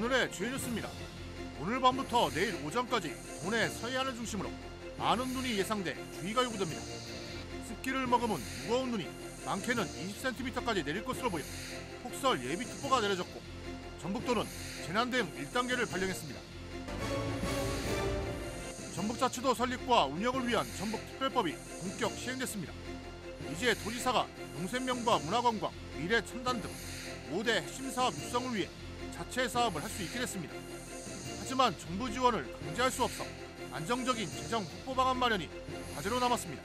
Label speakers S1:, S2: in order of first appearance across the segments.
S1: 오늘의 주요 뉴스입니다. 오늘 밤부터 내일 오전까지 도내 서해안을 중심으로 많은 눈이 예상돼 주의가 요구됩니다. 습기를 머금은 무거운 눈이 많게는 20cm까지 내릴 것으로 보여 폭설 예비특보가 내려졌고 전북도는 재난대응 1단계를 발령했습니다. 전북자치도 설립과 운영을 위한 전북특별법이 본격 시행됐습니다. 이제 도지사가 농생명과 문화관광, 미래첨단 등 5대 핵심 사업 육성을 위해 자체 사업을 할 수 있게 됐습니다. 하지만 정부 지원을 강제할 수 없어 안정적인 재정 확보 방안 마련이 과제로 남았습니다.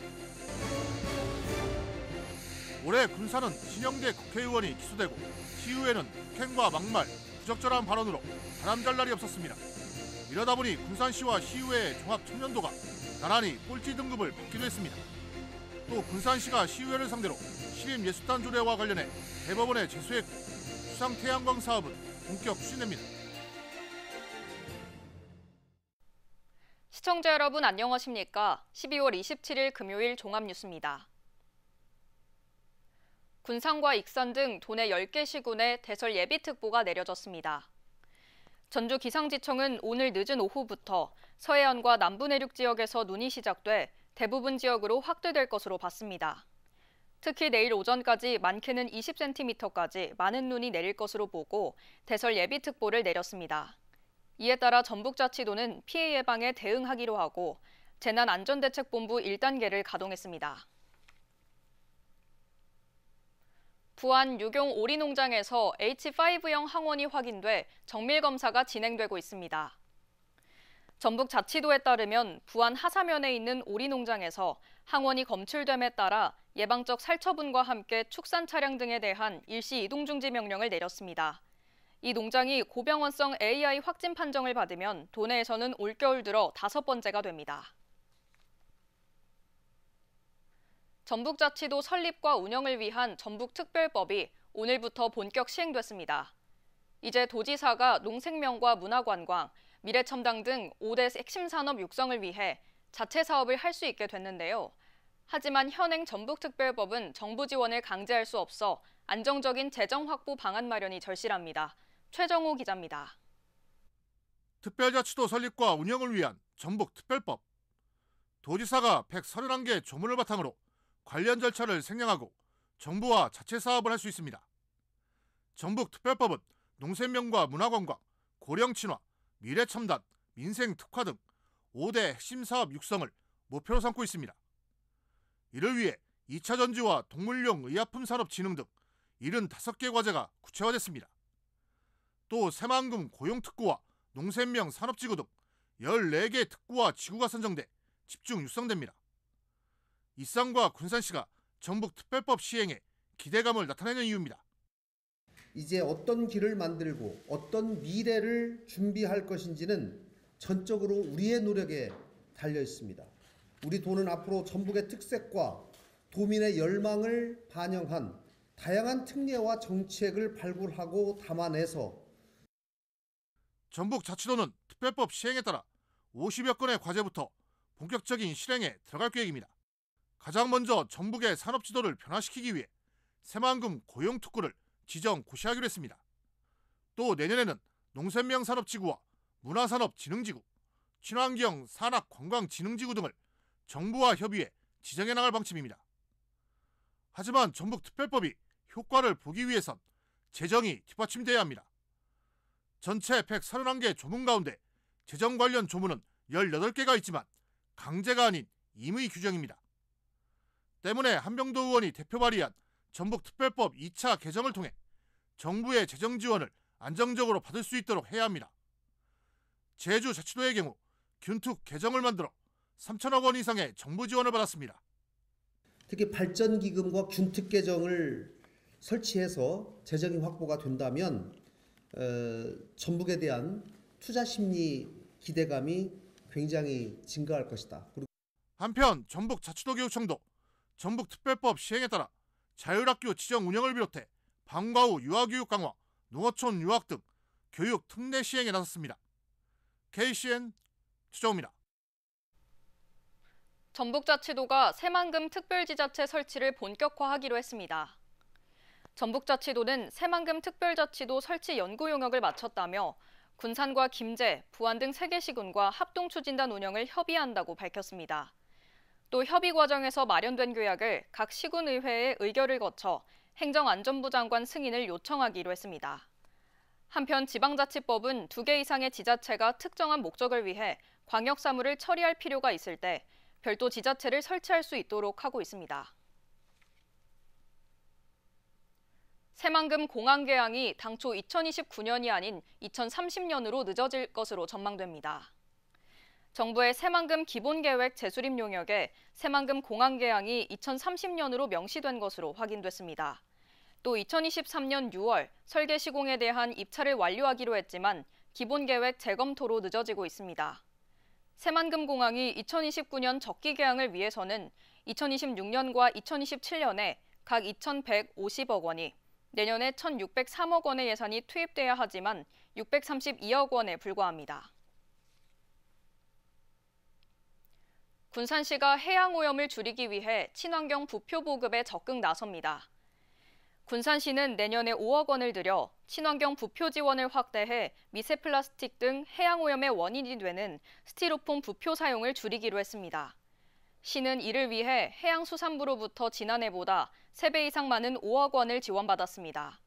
S1: 올해 군사는 신영대 국회의원이 기소되고 시의회는 폭행과 막말, 부적절한 발언으로 바람잘 날이 없었습니다. 이러다 보니 군산시와 시의회의 종합청년도가 나란히 꼴찌 등급을 받기도 했습니다. 또 군산시가 시의회를 상대로 시립예술단 조례와 관련해 대법원에 제소했고 수상태양광 사업은 본격 추진됩니다.
S2: 시청자 여러분 안녕하십니까? 12월 27일 금요일 종합뉴스입니다. 군산과 익산 등 도내 10개 시군에 대설 예비특보가 내려졌습니다. 전주기상지청은 오늘 늦은 오후부터 서해안과 남부 내륙 지역에서 눈이 시작돼 대부분 지역으로 확대될 것으로 봤습니다. 특히 내일 오전까지 많게는 20cm까지 많은 눈이 내릴 것으로 보고 대설 예비특보를 내렸습니다. 이에 따라 전북자치도는 피해 예방에 대응하기로 하고 재난안전대책본부 1단계를 가동했습니다. 부안 유경 오리농장에서 H5형 항원이 확인돼 정밀검사가 진행되고 있습니다. 전북자치도에 따르면 부안 하사면에 있는 오리농장에서 항원이 검출됨에 따라 예방적 살처분과 함께 축산 차량 등에 대한 일시 이동 중지 명령을 내렸습니다. 이 농장이 고병원성 AI 확진 판정을 받으면 도내에서는 올겨울 들어 5번째가 됩니다. 전북자치도 설립과 운영을 위한 전북특별법이 오늘부터 본격 시행됐습니다. 이제 도지사가 농생명과 문화관광, 미래첨단 등 5대 핵심 산업 육성을 위해 자체 사업을 할 수 있게 됐는데요. 하지만 현행 전북특별법은 정부 지원을 강제할 수 없어 안정적인 재정 확보 방안 마련이 절실합니다. 최정호 기자입니다.
S1: 특별자치도 설립과 운영을 위한 전북특별법. 도지사가 131개 조문을 바탕으로 관련 절차를 생략하고 정부와 자체 사업을 할 수 있습니다. 전북특별법은 농생명과 문화관광, 고령친화, 미래첨단, 민생특화 등 5대 핵심 사업 육성을 목표로 삼고 있습니다. 이를 위해 2차 전지와 동물용 의약품 산업 진흥 등 75개 과제가 구체화됐습니다. 또 새만금 고용특구와 농생명 산업지구 등 14개 특구와 지구가 선정돼 집중 육성됩니다. 익산과 군산시가 전북특별법 시행에 기대감을 나타내는 이유입니다.
S3: 이제 어떤 길을 만들고 어떤 미래를 준비할 것인지는 전적으로 우리의 노력에 달려 있습니다. 우리 도는 앞으로 전북의 특색과 도민의 열망을 반영한 다양한 특례와 정책을 발굴하고 담아내서
S1: 전북자치도는 특별법 시행에 따라 50여 건의 과제부터 본격적인 실행에 들어갈 계획입니다. 가장 먼저 전북의 산업지도를 변화시키기 위해 새만금 고용특구를 지정 고시하기로 했습니다. 또 내년에는 농생명 산업지구와 문화산업진흥지구, 친환경 산악관광진흥지구 등을 정부와 협의해 지정해 나갈 방침입니다. 하지만 전북특별법이 효과를 보기 위해선 재정이 뒷받침돼야 합니다. 전체 131개 조문 가운데 재정 관련 조문은 18개가 있지만 강제가 아닌 임의 규정입니다. 때문에 한병도 의원이 대표 발의한 전북특별법 2차 개정을 통해 정부의 재정 지원을 안정적으로 받을 수 있도록 해야 합니다. 제주자치도의 경우 균특 개정을 만들어 3천억 원 이상의 정부 지원을 받았습니다.
S3: 특히 발전기금과 균특 개정을 설치해서 재정이 확보가 된다면 전북에 대한 투자 심리 기대감이 굉장히 증가할 것이다.
S1: 한편 전북자치도교육청도 전북특별법 시행에 따라 자율학교 지정 운영을 비롯해 방과 후 유아교육 강화, 농어촌 유학 등 교육 특례 시행에 나섰습니다. KCN 최정호입니다.
S2: 전북자치도가 새만금 특별지자체 설치를 본격화하기로 했습니다. 전북자치도는 새만금 특별자치도 설치 연구 용역을 마쳤다며 군산과 김제, 부안 등 3개 시군과 합동추진단 운영을 협의한다고 밝혔습니다. 또 협의 과정에서 마련된 규약을 각 시군의회의 의결을 거쳐 행정안전부 장관 승인을 요청하기로 했습니다. 한편 지방자치법은 2개 이상의 지자체가 특정한 목적을 위해 광역사무를 처리할 필요가 있을 때 별도 지자체를 설치할 수 있도록 하고 있습니다. 새만금 공항 개항이 당초 2029년이 아닌 2030년으로 늦어질 것으로 전망됩니다. 정부의 새만금 기본계획 재수립 용역에 새만금 공항 개항이 2030년으로 명시된 것으로 확인됐습니다. 또 2023년 6월 설계 시공에 대한 입찰을 완료하기로 했지만 기본계획 재검토로 늦어지고 있습니다. 새만금 공항이 2029년 적기 개항을 위해서는 2026년과 2027년에 각 2,150억 원이, 내년에 1,603억 원의 예산이 투입돼야 하지만 632억 원에 불과합니다. 군산시가 해양오염을 줄이기 위해 친환경 부표 보급에 적극 나섭니다. 군산시는 내년에 5억 원을 들여 친환경 부표 지원을 확대해 미세 플라스틱 등 해양오염의 원인이 되는 스티로폼 부표 사용을 줄이기로 했습니다. 시는 이를 위해 해양수산부로부터 지난해보다 3배 이상 많은 5억 원을 지원받았습니다.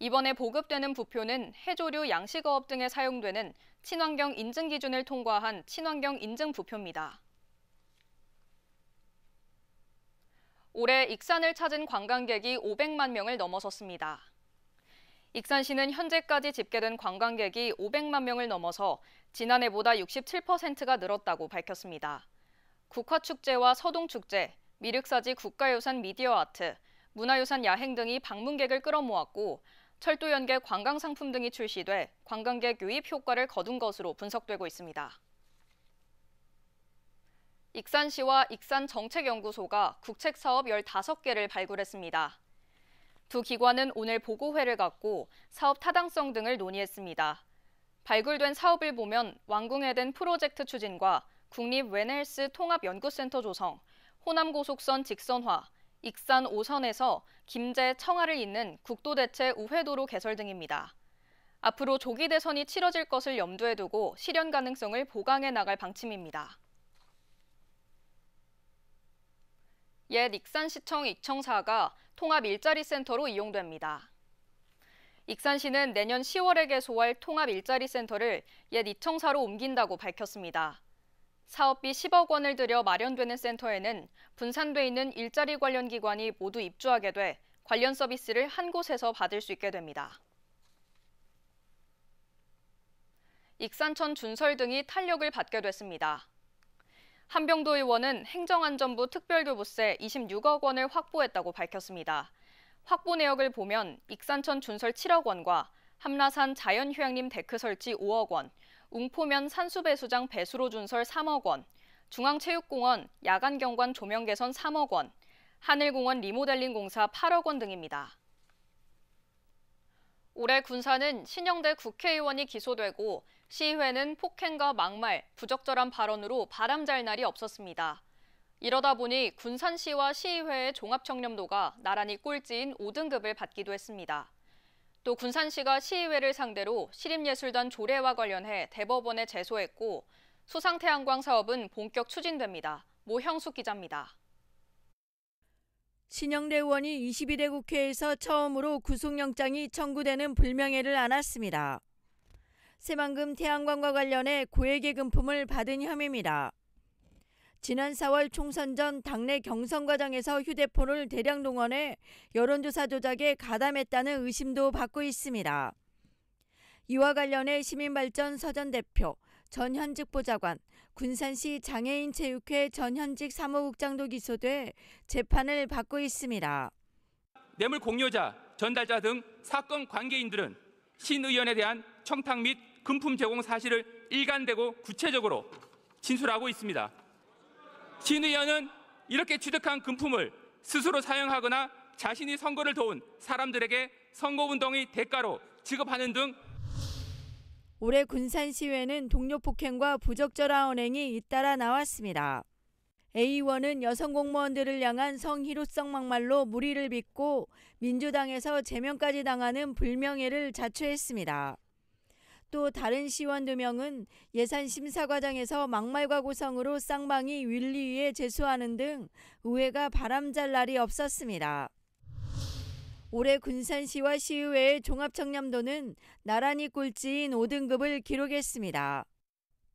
S2: 이번에 보급되는 부표는 해조류 양식어업 등에 사용되는 친환경 인증 기준을 통과한 친환경 인증 부표입니다. 올해 익산을 찾은 관광객이 500만 명을 넘어섰습니다. 익산시는 현재까지 집계된 관광객이 500만 명을 넘어서 지난해보다 67%가 늘었다고 밝혔습니다. 국화축제와 서동축제, 미륵사지 국가유산 미디어아트, 문화유산 야행 등이 방문객을 끌어모았고 철도연계 관광상품 등이 출시돼 관광객 유입 효과를 거둔 것으로 분석되고 있습니다. 익산시와 익산정책연구소가 국책사업 15개를 발굴했습니다. 두 기관은 오늘 보고회를 갖고 사업 타당성 등을 논의했습니다. 발굴된 사업을 보면 완공해된 프로젝트 추진과 국립 웬헬스 통합연구센터 조성, 호남고속선 직선화, 익산 5선에서 김제, 청하를 잇는 국도대체 우회도로 개설 등입니다. 앞으로 조기 대선이 치러질 것을 염두에 두고 실현 가능성을 보강해 나갈 방침입니다. 옛 익산시청 익청사가 통합 일자리 센터로 이용됩니다. 익산시는 내년 10월에 개소할 통합 일자리 센터를 옛 이청사로 옮긴다고 밝혔습니다. 사업비 10억 원을 들여 마련되는 센터에는 분산돼 있는 일자리 관련 기관이 모두 입주하게 돼 관련 서비스를 한 곳에서 받을 수 있게 됩니다. 익산천 준설 등이 탄력을 받게 됐습니다. 한병도 의원은 행정안전부 특별교부세 26억 원을 확보했다고 밝혔습니다. 확보 내역을 보면 익산천 준설 7억 원과 함라산 자연휴양림 데크 설치 5억 원, 웅포면 산수배수장 배수로 준설 3억 원, 중앙체육공원 야간경관 조명 개선 3억 원, 하늘공원 리모델링 공사 8억 원 등입니다. 올해 군산은 신영대 국회의원이 기소되고 시의회는 폭행과 막말, 부적절한 발언으로 바람잘 날이 없었습니다. 이러다 보니 군산시와 시의회의 종합청렴도가 나란히 꼴찌인 5등급을 받기도 했습니다. 또 군산시가 시의회를 상대로 시립예술단 조례와 관련해 대법원에 제소했고 수상태양광 사업은 본격 추진됩니다. 모형숙 기자입니다.
S4: 신영대 의원이 22대 국회에서 처음으로 구속영장이 청구되는 불명예를 안았습니다. 새만금 태양광과 관련해 고액의 금품을 받은 혐의입니다. 지난 4월 총선 전 당내 경선 과정에서 휴대폰을 대량 동원해 여론조사 조작에 가담했다는 의심도 받고 있습니다. 이와 관련해 시민발전 서전 대표, 전 현직 보좌관, 군산시 장애인체육회 전 현직 사무국장도 기소돼 재판을 받고 있습니다.
S5: 뇌물 공여자, 전달자 등 사건 관계인들은 신 의원에 대한 청탁 및 금품 제공 사실을 일관되고 구체적으로 진술하고 있습니다. 신 의원은 이렇게 취득한 금품을 스스로 사용하거나 자신이 선거를 도운 사람들에게 선거운동의 대가로 지급하는 등
S4: 올해 군산시의회는 동료 폭행과 부적절한 언행이 잇따라 나왔습니다. A 의원은 여성 공무원들을 향한 성희롱성 막말로 물의를 빚고 민주당에서 제명까지 당하는 불명예를 자초했습니다. 또 다른 시의원 2명은 예산 심사 과정에서 막말과 고성으로 쌍방이 윤리위에 제소하는 등 의회가 바람잘 날이 없었습니다. 올해 군산시와 시의회의 종합청렴도는 나란히 꼴찌인 5등급을 기록했습니다.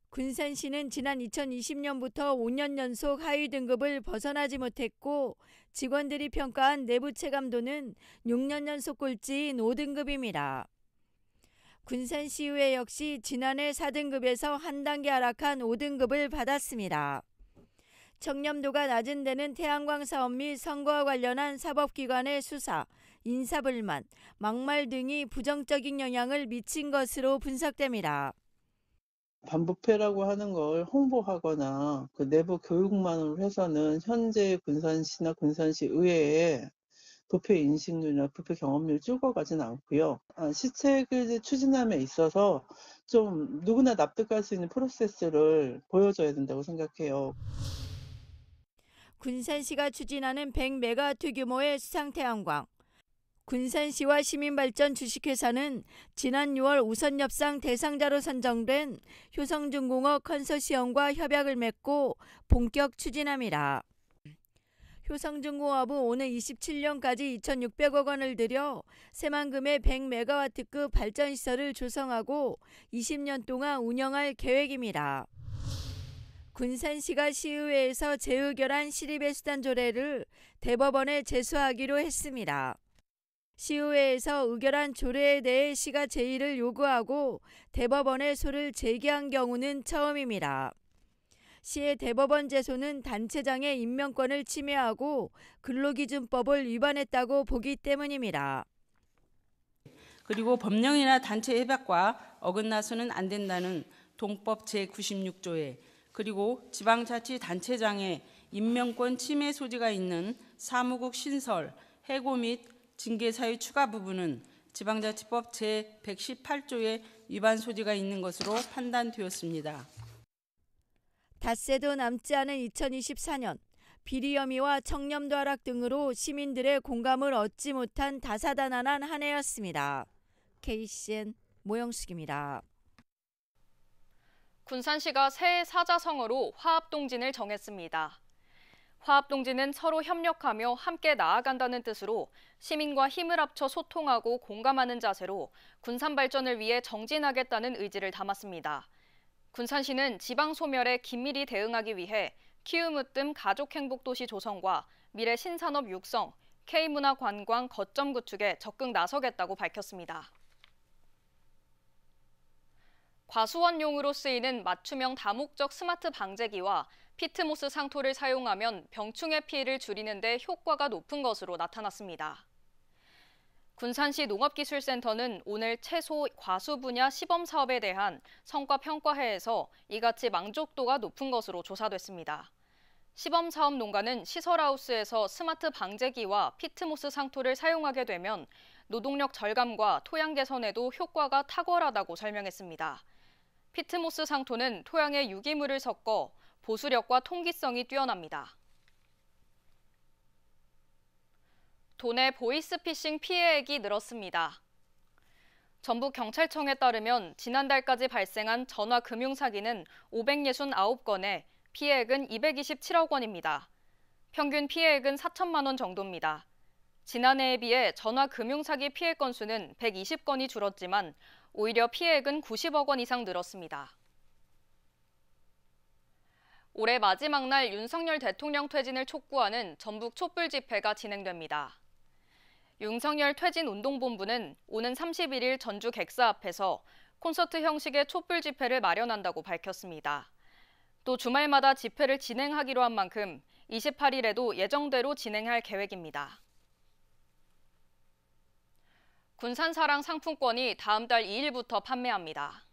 S4: 군산시는 지난 2020년부터 5년 연속 하위 등급을 벗어나지 못했고 직원들이 평가한 내부 체감도는 6년 연속 꼴찌인 5등급입니다. 군산시의회 역시 지난해 4등급에서 한 단계 하락한 5등급을 받았습니다. 청렴도가 낮은 데는 태양광 사업 및 선거와 관련한 사법기관의 수사, 인사불만, 막말 등이 부정적인 영향을 미친 것으로 분석됩니다.
S6: 반부패라고 하는 걸 홍보하거나 그 내부 교육만으로 해서는 현재 군산시나 군산시 의회에 부패 인식률이나 부패 경험률 줄어가지는 않고요. 시책을 추진함에 있어서 좀 누구나 납득할 수 있는 프로세스를 보여줘야 된다고 생각해요.
S4: 군산시가 추진하는 100메가와트 규모의 수상태양광. 군산시와 시민발전 주식회사는 지난 6월 우선협상 대상자로 선정된 효성중공업 컨소시엄과 협약을 맺고 본격 추진합니다. 효성중공업은 오는 27년까지 2,600억 원을 들여 새만금의 100메가와트급 발전시설을 조성하고 20년 동안 운영할 계획입니다. 군산시가 시의회에서 재의결한 시립의수단 조례를 대법원에 제소하기로 했습니다. 시의회에서 의결한 조례에 대해 시가 제의를 요구하고 대법원에 소를 제기한 경우는 처음입니다. 시의 대법원 제소는 단체장의 임명권을 침해하고 근로기준법을 위반했다고 보기 때문입니다.
S7: 그리고 법령이나 단체 협약과 어긋나서는 안 된다는 동법 제96조에 그리고 지방자치단체장의 임명권 침해 소지가 있는 사무국 신설, 해고 및 징계 사유 추가 부분은 지방자치법 제118조의 위반 소지가 있는 것으로 판단되었습니다.
S4: 닷새도 남지 않은 2024년, 비리 혐의와 청렴도 하락 등으로 시민들의 공감을 얻지 못한 다사다난한 한 해였습니다. KCN 모영숙입니다.
S2: 군산시가 새해 사자성어로 화합동진을 정했습니다. 화합동진은 서로 협력하며 함께 나아간다는 뜻으로 시민과 힘을 합쳐 소통하고 공감하는 자세로 군산 발전을 위해 정진하겠다는 의지를 담았습니다. 군산시는 지방 소멸에 긴밀히 대응하기 위해 키움으뜸 가족행복도시 조성과 미래 신산업 육성, K문화 관광 거점 구축에 적극 나서겠다고 밝혔습니다. 과수원용으로 쓰이는 맞춤형 다목적 스마트 방제기와 피트모스 상토를 사용하면 병충해 피해를 줄이는 데 효과가 높은 것으로 나타났습니다. 군산시 농업기술센터는 오늘 채소, 과수 분야 시범 사업에 대한 성과 평가회에서 이같이 만족도가 높은 것으로 조사됐습니다. 시범 사업 농가는 시설하우스에서 스마트 방제기와 피트모스 상토를 사용하게 되면 노동력 절감과 토양 개선에도 효과가 탁월하다고 설명했습니다. 피트모스 상토는 토양에 유기물을 섞어 보수력과 통기성이 뛰어납니다. 도내 보이스피싱 피해액이 늘었습니다. 전북경찰청에 따르면 지난달까지 발생한 전화금융사기는 569건에 피해액은 227억 원입니다. 평균 피해액은 4천만 원 정도입니다. 지난해에 비해 전화금융사기 피해 건수는 120건이 줄었지만 오히려 피해액은 90억 원 이상 늘었습니다. 올해 마지막 날 윤석열 대통령 퇴진을 촉구하는 전북 촛불 집회가 진행됩니다. 윤석열 퇴진 운동본부는 오는 31일 전주 객사 앞에서 콘서트 형식의 촛불 집회를 마련한다고 밝혔습니다. 또 주말마다 집회를 진행하기로 한 만큼 28일에도 예정대로 진행할 계획입니다. 군산사랑 상품권이 다음 달 2일부터 판매합니다.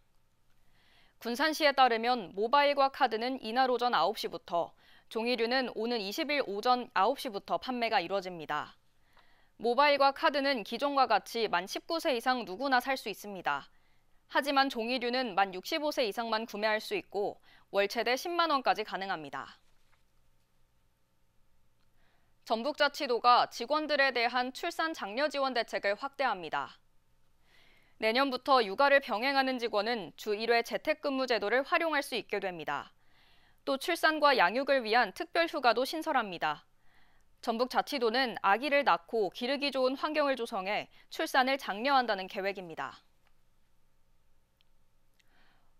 S2: 군산시에 따르면 모바일과 카드는 이날 오전 9시부터, 종이류는 오는 20일 오전 9시부터 판매가 이루어집니다. 모바일과 카드는 기존과 같이 만 19세 이상 누구나 살 수 있습니다. 하지만 종이류는 만 65세 이상만 구매할 수 있고 월 최대 10만 원까지 가능합니다. 전북자치도가 직원들에 대한 출산 장려 지원 대책을 확대합니다. 내년부터 육아를 병행하는 직원은 주 1회 재택근무 제도를 활용할 수 있게 됩니다. 또 출산과 양육을 위한 특별 휴가도 신설합니다. 전북자치도는 아기를 낳고 기르기 좋은 환경을 조성해 출산을 장려한다는 계획입니다.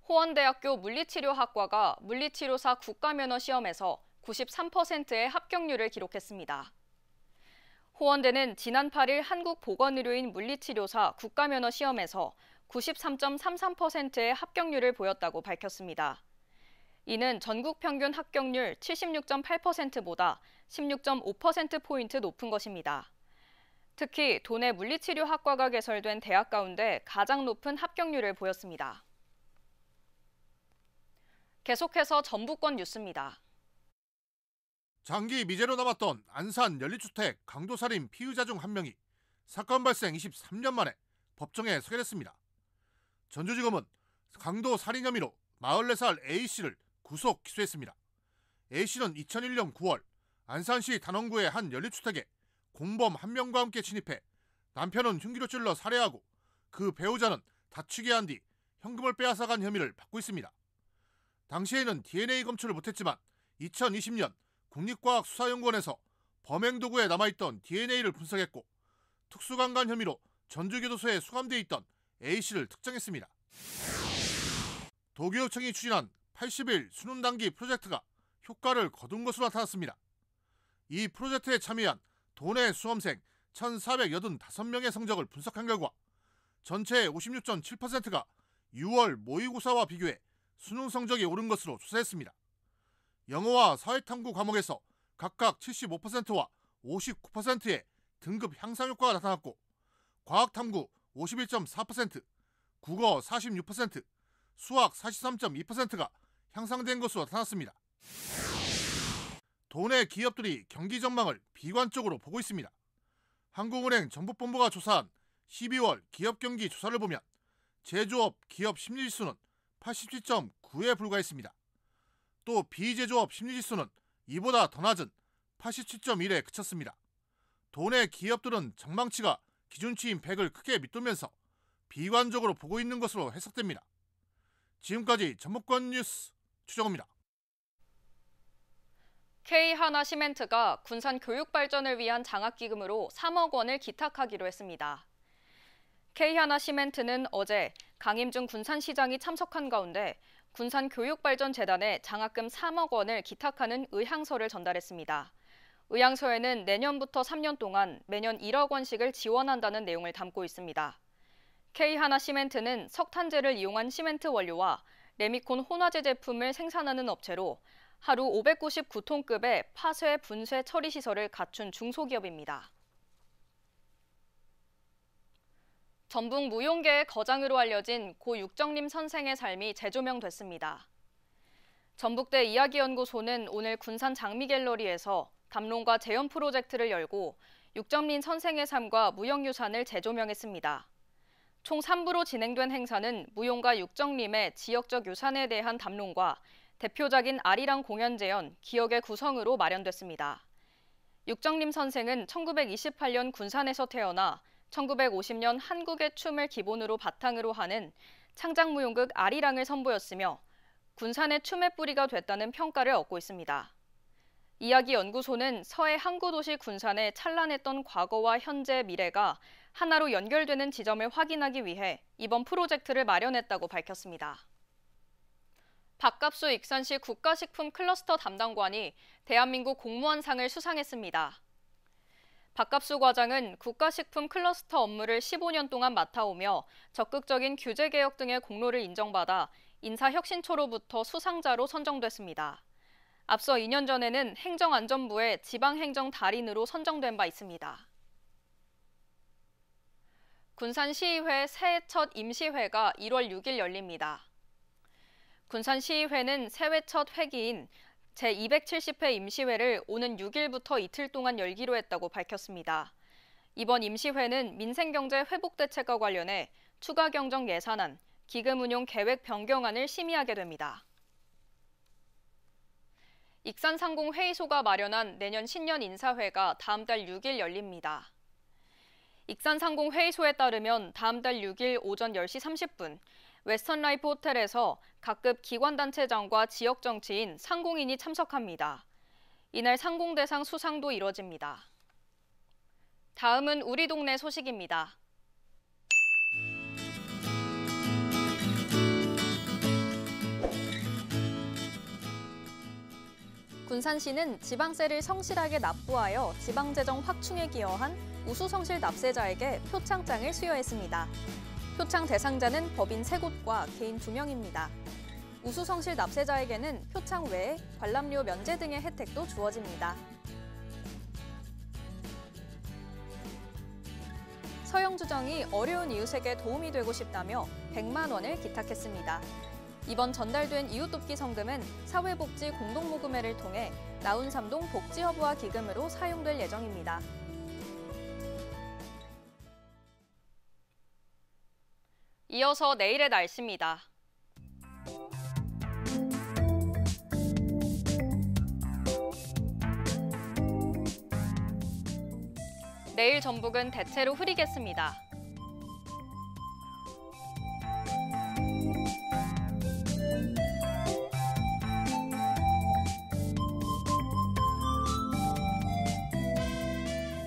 S2: 호원대학교 물리치료학과가 물리치료사 국가면허 시험에서 93%의 합격률을 기록했습니다. 호원대는 지난 8일 한국보건의료인 물리치료사 국가면허 시험에서 93.33%의 합격률을 보였다고 밝혔습니다. 이는 전국 평균 합격률 76.8%보다 16.5%포인트 높은 것입니다. 특히 도내 물리치료학과가 개설된 대학 가운데 가장 높은 합격률을 보였습니다. 계속해서 전북권 뉴스입니다.
S1: 장기 미제로 남았던 안산 연립주택 강도살인 피의자 중 한 명이 사건 발생 23년 만에 법정에 서게 됐습니다. 전주지검은 강도살인 혐의로 44살 A씨를 구속 기소했습니다. A씨는 2001년 9월 안산시 단원구의 한 연립주택에 공범 한 명과 함께 침입해 남편은 흉기로 찔러 살해하고 그 배우자는 다치게 한 뒤 현금을 빼앗아간 혐의를 받고 있습니다. 당시에는 DNA 검출을 못했지만 2020년 국립과학수사연구원에서 범행도구에 남아있던 DNA를 분석했고 특수강간 혐의로 전주교도소에 수감돼 있던 A씨를 특정했습니다. 도교육청이 추진한 80일 수능단기 프로젝트가 효과를 거둔 것으로 나타났습니다. 이 프로젝트에 참여한 도내 수험생 1,485명의 성적을 분석한 결과 전체의 56.7%가 6월 모의고사와 비교해 수능 성적이 오른 것으로 조사했습니다. 영어와 사회탐구 과목에서 각각 75%와 59%의 등급 향상 효과가 나타났고 과학탐구 51.4%, 국어 46%, 수학 43.2%가 향상된 것으로 나타났습니다. 도내 기업들이 경기 전망을 비관적으로 보고 있습니다. 한국은행 정보본부가 조사한 12월 기업 경기 조사를 보면 제조업 기업 심리지수는 87.9에 불과했습니다. 또 비제조업 심리지수는 이보다 더 낮은 87.1에 그쳤습니다. 도내 기업들은 전망치가 기준치인 100을 크게 밑돌면서 비관적으로 보고 있는 것으로 해석됩니다. 지금까지 전북권 뉴스 추정호입니다.
S2: K하나시멘트가 군산 교육 발전을 위한 장학기금으로 3억 원을 기탁하기로 했습니다. K하나시멘트는 어제 강임중 군산시장이 참석한 가운데 군산교육발전재단에 장학금 3억 원을 기탁하는 의향서를 전달했습니다. 의향서에는 내년부터 3년 동안 매년 1억 원씩을 지원한다는 내용을 담고 있습니다. K하나시멘트는 석탄재를 이용한 시멘트 원료와 레미콘 혼화재 제품을 생산하는 업체로 하루 599톤급의 파쇄, 분쇄, 처리 시설을 갖춘 중소기업입니다. 전북 무용계의 거장으로 알려진 고 육정림 선생의 삶이 재조명됐습니다. 전북대 이야기연구소는 오늘 군산 장미갤러리에서 담론과 재현 프로젝트를 열고 육정림 선생의 삶과 무형유산을 재조명했습니다. 총 3부로 진행된 행사는 무용가 육정림의 지역적 유산에 대한 담론과 대표작인 아리랑 공연 재현, 기억의 구성으로 마련됐습니다. 육정림 선생은 1928년 군산에서 태어나 1950년 한국의 춤을 기본으로 바탕으로 하는 창작무용극 아리랑을 선보였으며 군산의 춤의 뿌리가 됐다는 평가를 얻고 있습니다. 이야기연구소는 서해 항구도시 군산의 찬란했던 과거와 현재, 미래가 하나로 연결되는 지점을 확인하기 위해 이번 프로젝트를 마련했다고 밝혔습니다. 박갑수 익산시 국가식품 클러스터 담당관이 대한민국 공무원상을 수상했습니다. 박갑수 과장은 국가식품 클러스터 업무를 15년 동안 맡아오며 적극적인 규제개혁 등의 공로를 인정받아 인사혁신초로부터 수상자로 선정됐습니다. 앞서 2년 전에는 행정안전부의 지방행정달인으로 선정된 바 있습니다. 군산시의회 새해 첫 임시회가 1월 6일 열립니다. 군산시의회는 새해 첫 회기인 제270회 임시회를 오는 6일부터 이틀 동안 열기로 했다고 밝혔습니다. 이번 임시회는 민생경제 회복 대책과 관련해 추가 경정 예산안, 기금 운용 계획 변경안을 심의하게 됩니다. 익산상공회의소가 마련한 내년 신년 인사회가 다음 달 6일 열립니다. 익산상공 회의소에 따르면 다음 달 6일 오전 10시 30분 웨스턴라이프 호텔에서 각급 기관단체장과 지역 정치인, 상공인이 참석합니다. 이날 상공대상 수상도 이뤄집니다. 다음은 우리 동네 소식입니다. 군산시는 지방세를 성실하게 납부하여 지방재정 확충에 기여한 우수성실 납세자에게 표창장을 수여했습니다. 표창 대상자는 법인 3곳과 개인 2명입니다. 우수성실 납세자에게는 표창 외에 관람료 면제 등의 혜택도 주어집니다. 서영주정이 어려운 이웃에게 도움이 되고 싶다며 100만 원을 기탁했습니다. 이번 전달된 이웃돕기 성금은 사회복지 공동모금회를 통해 나운삼동 복지허브와 기금으로 사용될 예정입니다. 이어서 내일의 날씨입니다. 내일 전북은 대체로 흐리겠습니다.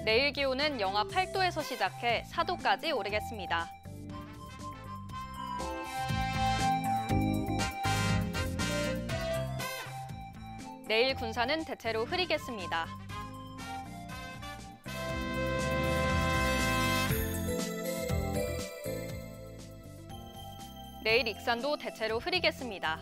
S2: 내일 기온은 영하 8도에서 시작해 4도까지 오르겠습니다. 내일 군산은 대체로 흐리겠습니다. 내일 익산도 대체로 흐리겠습니다.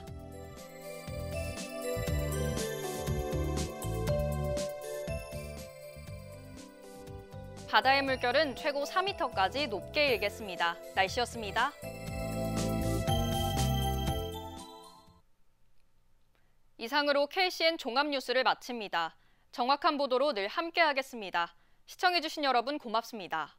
S2: 바다의 물결은 최고 4m까지 높게 일겠습니다. 날씨였습니다. 이상으로 KCN 종합뉴스를 마칩니다. 정확한 보도로 늘 함께하겠습니다. 시청해주신 여러분 고맙습니다.